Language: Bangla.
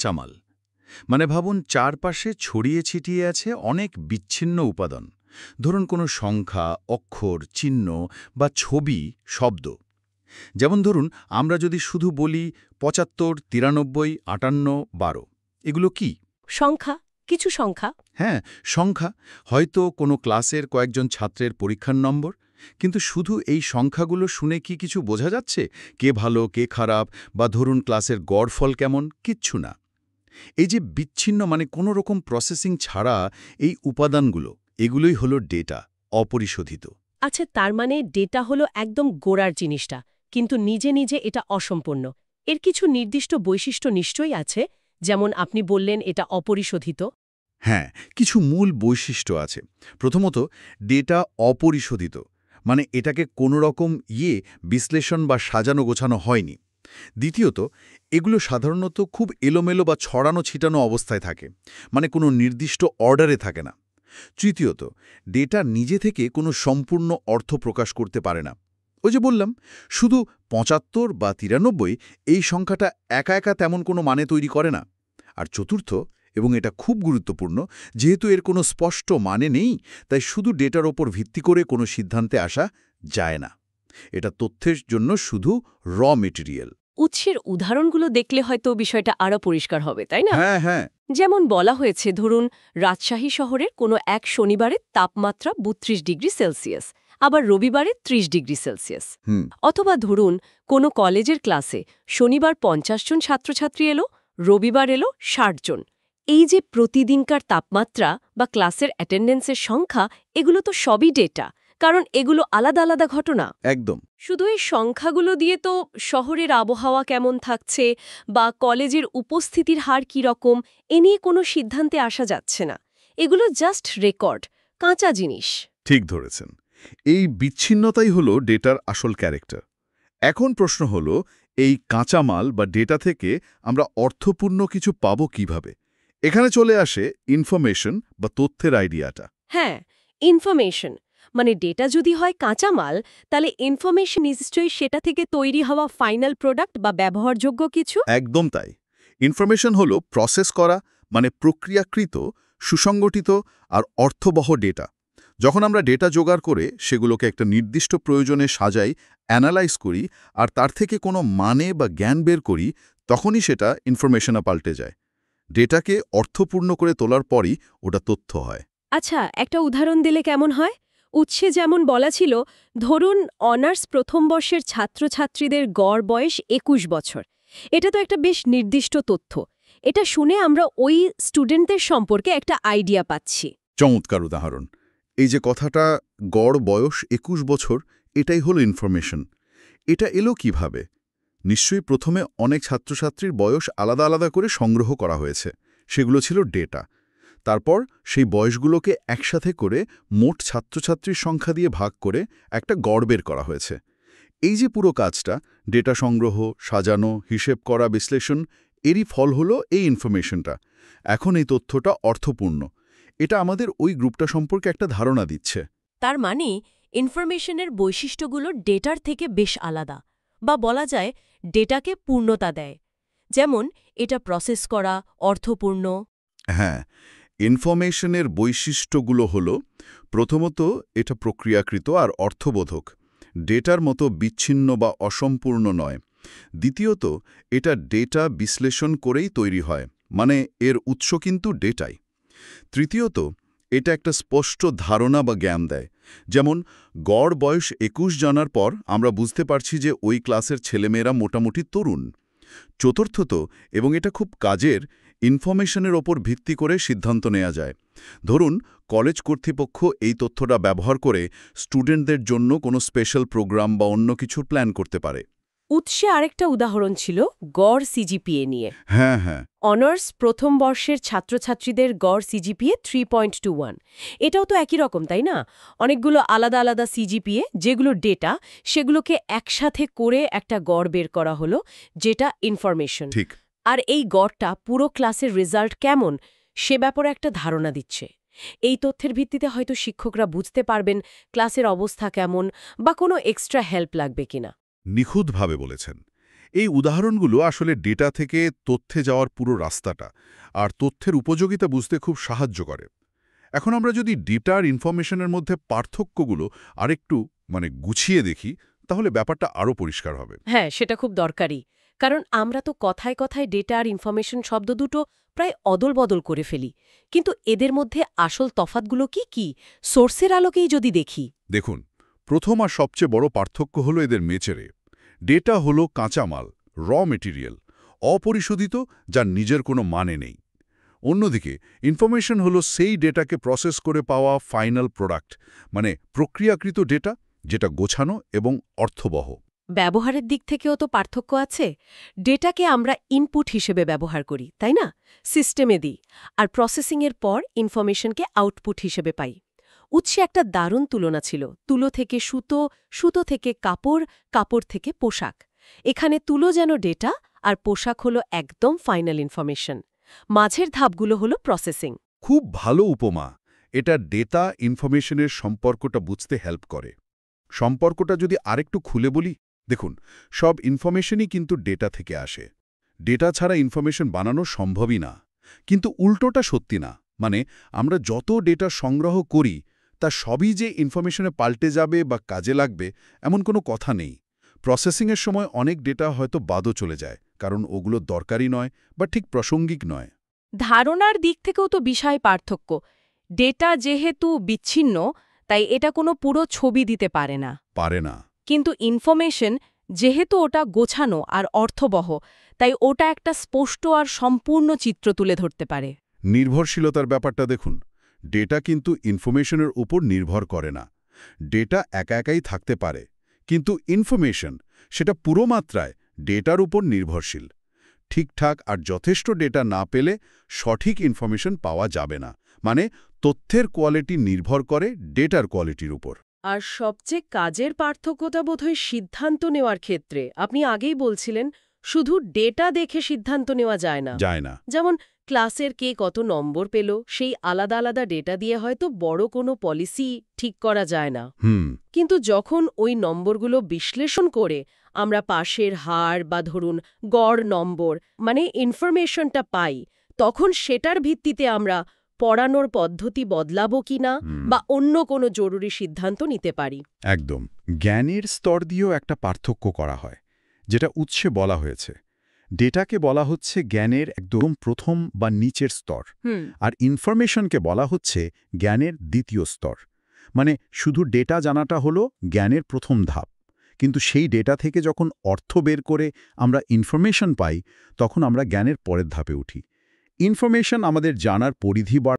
কাঁচামাল মানে ভাবুন চারপাশে ছড়িয়ে ছিটিয়ে আছে অনেক বিচ্ছিন্ন উপাদান। ধরুন কোনো সংখ্যা, অক্ষর, চিহ্ন বা ছবি, শব্দ। যেমন ধরুন আমরা যদি শুধু বলি ৭৫, ৯৩, ৫৮, ১২, এগুলো কি? সংখ্যা, কিছু সংখ্যা। হ্যাঁ, সংখ্যা। হয়তো কোনো ক্লাসের কয়েকজন ছাত্রের পরীক্ষার নম্বর। কিন্তু শুধু এই সংখ্যাগুলো শুনে কি কিছু বোঝা যাচ্ছে? কে ভালো, কে খারাপ, বা ধরুন ক্লাসের গড় ফল কেমন? কিচ্ছু না। এই যে বিচ্ছিন্ন মানে কোনো রকম প্রসেসিং ছাড়া এই উপাদানগুলো, এগুলোই হলো ডেটা, অপরিশোধিত। আচ্ছা, তার মানে ডেটা হলো একদম গোড়ার জিনিসটা, কিন্তু নিজে নিজে এটা অসম্পূর্ণ। এর কিছু নির্দিষ্ট বৈশিষ্ট্য নিশ্চয়ই আছে, যেমন আপনি বললেন এটা অপরিশোধিত। হ্যাঁ, কিছু মূল বৈশিষ্ট্য আছে। প্রথমত, ডেটা অপরিশোধিত, মানে এটাকে কোনো রকম বিশ্লেষণ বা সাজানো গোছানো হয়নি। দ্বিতীয়ত, এগুলো সাধারণত খুব এলোমেলো বা ছড়ানো ছিটানো অবস্থায় থাকে, মানে কোনো নির্দিষ্ট অর্ডারে থাকে না। তৃতীয়ত, ডেটা নিজে থেকে কোনো সম্পূর্ণ অর্থ প্রকাশ করতে পারে না। ওই যে বললাম, শুধু ৭৫ বা ৯৩ এই সংখ্যাটা একা একা তেমন কোনো মানে তৈরি করে না। আর চতুর্থ, এবং এটা খুব গুরুত্বপূর্ণ, যেহেতু এর কোনো স্পষ্ট মানে নেই, তাই শুধু ডেটার ওপর ভিত্তি করে কোনো সিদ্ধান্তে আসা যায় না। এটা তথ্যের জন্য শুধু র মেটেরিয়াল। উৎসের উদাহরণগুলো দেখলে হয়তো বিষয়টা আরও পরিষ্কার হবে, তাই না? হ্যাঁ, হ্যাঁ। যেমন বলা হয়েছে, ধরুন রাজশাহী শহরের কোনো এক শনিবারে তাপমাত্রা ৩২ ডিগ্রি সেলসিয়াস, আবার রবিবারে ৩০ ডিগ্রি সেলসিয়াস। অথবা ধরুন কোনো কলেজের ক্লাসে শনিবার ৫০ জন ছাত্রছাত্রী এলো, রবিবার এলো ৬০ জন। এই যে প্রতিদিনকার তাপমাত্রা বা ক্লাসের অ্যাটেন্ডেন্সের সংখ্যা, এগুলো তো সবই ডেটা, কারণ এগুলো আলাদা আলাদা ঘটনা। একদম। শুধু এই সংখ্যাগুলো দিয়ে তো শহরের আবহাওয়া কেমন থাকছে বা কলেজের উপস্থিতির হার কী রকম, এ নিয়ে কোনো সিদ্ধান্তে আসা যাচ্ছে না। এগুলো জাস্ট রেকর্ড, কাঁচা জিনিস। ঠিক ধরেছেন। এই বিচ্ছিন্নতাই হলো ডেটার আসল ক্যারেক্টার। এখন প্রশ্ন হলো, এই কাঁচামাল বা ডেটা থেকে আমরা অর্থপূর্ণ কিছু পাবো কিভাবে? এখানে চলে আসে ইনফরমেশন বা তথ্যের আইডিয়াটা। হ্যাঁ, ইনফরমেশন মানে ডেটা যদি হয় কাঁচামাল, তাহলে ইনফরমেশন নিশ্চয়ই সেটা থেকে তৈরি হওয়া ফাইনাল প্রোডাক্ট বা ব্যবহারযোগ্য কিছু। একদম তাই। ইনফরমেশন হলো প্রসেস করা, মানে প্রক্রিয়াকৃত, সুসংগঠিত আর অর্থবহ ডেটা। যখন আমরা ডেটা জোগাড় করে সেগুলোকে একটা নির্দিষ্ট প্রয়োজনে সাজাই, অ্যানালাইজ করি আর তার থেকে কোনো মানে বা জ্ঞান বের করি, তখনই সেটা ইনফরমেশনে পাল্টে যায়। ডেটাকে অর্থপূর্ণ করে তোলার পরই ওটা তথ্য হয়। আচ্ছা, একটা উদাহরণ দিলে কেমন হয়? উৎসে যেমন বলা ছিল, ধরুন অনার্স প্রথম বর্ষের ছাত্রছাত্রীদের গড় বয়স ২১ বছর। এটা তো একটা বেশ নির্দিষ্ট তথ্য। এটা শুনে আমরা ওই স্টুডেন্টদের সম্পর্কে একটা আইডিয়া পাচ্ছি। চমৎকার উদাহরণ। এই যে কথাটা, গড় বয়স ২১ বছর, এটাই হলো ইনফরমেশন। এটা এলো কিভাবে? নিশ্চয়ই প্রথমে অনেক ছাত্রছাত্রীর বয়স আলাদা আলাদা করে সংগ্রহ করা হয়েছে। সেগুলো ছিল ডেটা। তারপর সেই বয়সগুলোকে একসাথে করে মোট ছাত্রছাত্রীর সংখ্যা দিয়ে ভাগ করে একটা গড় বের করা হয়েছে। এই যে পুরো কাজটা, ডেটা সংগ্রহ, সাজানো, হিসেব করা, বিশ্লেষণ, এরই ফল হলো এই ইনফরমেশনটা। এখন এই তথ্যটা অর্থপূর্ণ। এটা আমাদের ওই গ্রুপটা সম্পর্কে একটা ধারণা দিচ্ছে। তার মানে ইনফরমেশনের বৈশিষ্ট্যগুলো ডেটার থেকে বেশ আলাদা, বা বলা যায় ডেটাকে পূর্ণতা দেয়। যেমন এটা প্রসেস করা, অর্থপূর্ণ। হ্যাঁ, ইনফরমেশনের বৈশিষ্ট্যগুলো হলো, প্রথমত এটা প্রক্রিয়াকৃত আর অর্থবোধক, ডেটার মতো বিচ্ছিন্ন বা অসম্পূর্ণ নয়। দ্বিতীয়ত, এটা ডেটা বিশ্লেষণ করেই তৈরি হয়, মানে এর উৎস কিন্তু ডেটাই। তৃতীয়ত, এটা একটা স্পষ্ট ধারণা বা জ্ঞান দেয়। যেমন গড় বয়স ২১ জানার পর আমরা বুঝতে পারছি যে ওই ক্লাসের ছেলেমেয়েরা মোটামুটি তরুণ। চতুর্থত, এবং এটা খুব কাজের, ইনফরমেশনের ওপর ভিত্তি করে সিদ্ধান্ত নেওয়া যায়। ধরুন কলেজ কর্তৃপক্ষ এই তথ্যটা ব্যবহার করে স্টুডেন্টদের জন্য কোনো স্পেশাল প্রোগ্রাম বা অন্য কিছুর প্ল্যান করতে পারে। উৎসে আরেকটা উদাহরণ ছিল গড় সিজিপিএ নিয়ে। হ্যাঁ, হ্যাঁ। অনার্স প্রথম বর্ষের ছাত্রছাত্রীদের গড় সিজিপিএ 3.21। এটাও তো একই রকম, তাই না? অনেকগুলো আলাদা আলাদা সিজিপিএ, যেগুলো ডেটা, সেগুলোকে একসাথে করে একটা গড় বের করা হলো, যেটা ইনফরমেশন। ঠিক। আর এই গড়টা পুরো ক্লাসের রেজাল্ট কেমন সে ব্যাপারে একটা ধারণা দিচ্ছে। এই তথ্যের ভিত্তিতে হয়তো শিক্ষকরা বুঝতে পারবেন ক্লাসের অবস্থা কেমন বা কোনো এক্সট্রা হেল্প লাগবে কিনা। নিখুঁতভাবে বলেছেন। এই উদাহরণগুলো আসলে ডেটা থেকে তথ্যে যাওয়ার পুরো রাস্তাটা আর তথ্যের উপযোগিতা বুঝতে খুব সাহায্য করে। এখন আমরা যদি ডেটা আর ইনফরমেশনের মধ্যে পার্থক্যগুলো আরেকটু গুছিয়ে দেখি, তাহলে ব্যাপারটা আরও পরিষ্কার হবে। হ্যাঁ, সেটা খুব দরকারি। কারণ আমরা তো কথায় কথায় ডেটা আর ইনফরমেশন শব্দ দুটো প্রায় অদল-বদল করে ফেলি। কিন্তু এদের মধ্যে আসল তফাৎগুলো কি সোর্সের আলোকেই যদি দেখি। দেখুন, প্রথম আর সবচেয়ে বড় পার্থক্য হলো এদের নেচারে। ডেটা হলো কাঁচামাল, র মেটেরিয়াল, অপরিশোধিত, যার নিজের কোনো মানে নেই। অন্যদিকে ইনফরমেশন হলো সেই ডেটাকে প্রসেস করে পাওয়া ফাইনাল প্রোডাক্ট, প্রক্রিয়াকৃত ডেটা, যেটা গোছানো এবং অর্থবহ। ব্যবহারের দিক থেকেও তো পার্থক্য আছে। ডেটাকে আমরা ইনপুট হিসেবে ব্যবহার করি, তাই না? সিস্টেমে দিই, আর প্রসেসিংয়ের পর ইনফরমেশনকে আউটপুট হিসেবে পাই। উৎসে একটা দারুণ তুলনা ছিল, তুলো থেকে সুতো, সুতো থেকে কাপড়, কাপড় থেকে পোশাক। এখানে তুলো যেন ডেটা আর পোশাক হলো একদম ফাইনাল ইনফরমেশন। মাঝের ধাপগুলো হলো প্রসেসিং। খুব ভালো উপমা। এটা ডেটা ইনফরমেশনের সম্পর্কটা বুঝতে হেল্প করে। সম্পর্কটা যদি আরেকটু খুলে বলি, দেখুন, সব ইনফরমেশনই কিন্তু ডেটা থেকে আসে। ডেটা ছাড়া ইনফরমেশন বানানো সম্ভবই না। কিন্তু উল্টোটা সত্যি না। আমরা যত ডেটা সংগ্রহ করি তা সবই যে ইনফরমেশনে পাল্টে যাবে বা কাজে লাগবে এমন কোনো কথা নেই। প্রসেসিংয়ের সময় অনেক ডেটা হয়তো বাদও চলে যায়, কারণ ওগুলো দরকারি নয় বা ঠিক প্রাসঙ্গিক নয়। ধারণার দিক থেকেও তো বিশাল পার্থক্য। ডেটা যেহেতু বিচ্ছিন্ন, তাই এটা কোনো পুরো ছবি দিতে পারে না। পারে না। কিন্তু ইনফরমেশন যেহেতু ওটা গোছানো আর অর্থবহ, তাই ওটা একটা স্পষ্ট আর সম্পূর্ণ চিত্র তুলে ধরতে পারে। নির্ভরশীলতার ব্যাপারটা দেখুন। ডেটা কিন্তু ইনফরমেশনের উপর নির্ভর করে না। ডেটা একা একাই থাকতে পারে, কিন্তু ইনফরমেশন সেটা পুরো মাত্রায় ডেটার উপর নির্ভরশীল। ঠিকঠাক আর যথেষ্ট ডেটা না পেলে সঠিক ইনফরমেশন পাওয়া যাবে না। তথ্যের কোয়ালিটি নির্ভর করে ডেটার কোয়ালিটির উপর। আর সবচেয়ে কাজের পার্থক্যটা বোধহয় সিদ্ধান্ত নেওয়ার ক্ষেত্রে। আপনি আগেই বলছিলেন, শুধু ডেটা দেখে সিদ্ধান্ত নেওয়া যায় না। যেমন ক্লাসের কে কত নম্বর পেল, সেই আলাদা আলাদা ডেটা দিয়ে হয়তো বড় কোনো পলিসি ঠিক করা যায় না। কিন্তু যখন ওই নম্বরগুলো বিশ্লেষণ করে আমরা পাশের হার বা ধরুন গড় নম্বর ইনফরমেশনটা পাই, তখন সেটার ভিত্তিতে আমরা পড়ানোর পদ্ধতি বদলাবো কিনা বা অন্য কোনো জরুরি সিদ্ধান্ত নিতে পারি। একদম। জ্ঞানের স্তর দিয়েও একটা পার্থক্য করা হয়, যেটা উৎসে বলা হয়েছে। ডেটাকে বলা হচ্ছে জ্ঞানের একদম প্রথম বা নিচের স্তর, আর ইনফরমেশনকে বলা হচ্ছে জ্ঞানের দ্বিতীয় স্তর। শুধু ডেটা জানাটা হলো জ্ঞানের প্রথম ধাপ, কিন্তু সেই ডেটা থেকে যখন অর্থ বের করে আমরা ইনফরমেশন পাই, তখন আমরা জ্ঞানের পরের ধাপে উঠি। ইনফরমেশন আমাদের জানার পরিধি